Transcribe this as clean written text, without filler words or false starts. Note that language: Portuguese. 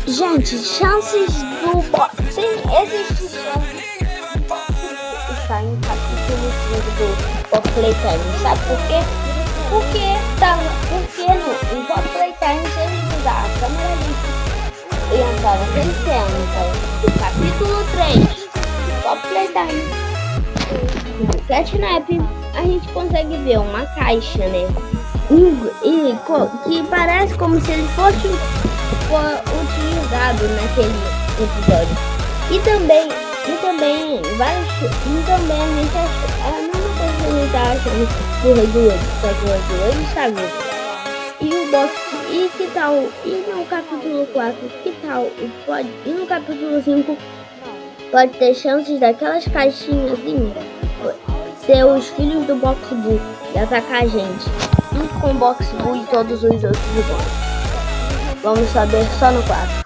Gente, chances do box. Existe chance do box estar em capítulo 5 do Pop Playtime. Sabe por quê? Porque no Pop Playtime, se eles usar a câmera lenta e entrar naquele cena do capítulo 3 do Pop Playtime, no Catnap, a gente consegue ver uma caixa, né? Que parece como se ele fosse utilizado naquele episódio. E também a gente achou a mesma coisa que a gente tá achando do Rei do Ouro, só que o Rei do Ouro está vivo. E o box, e que tal? E no capítulo 4, que tal? E no capítulo 5 pode ter chances daquelas caixinhas ser os filhos do Box Boo e atacar a gente, junto com o Box Boo e todos os outros bons. Vamos saber só no 4.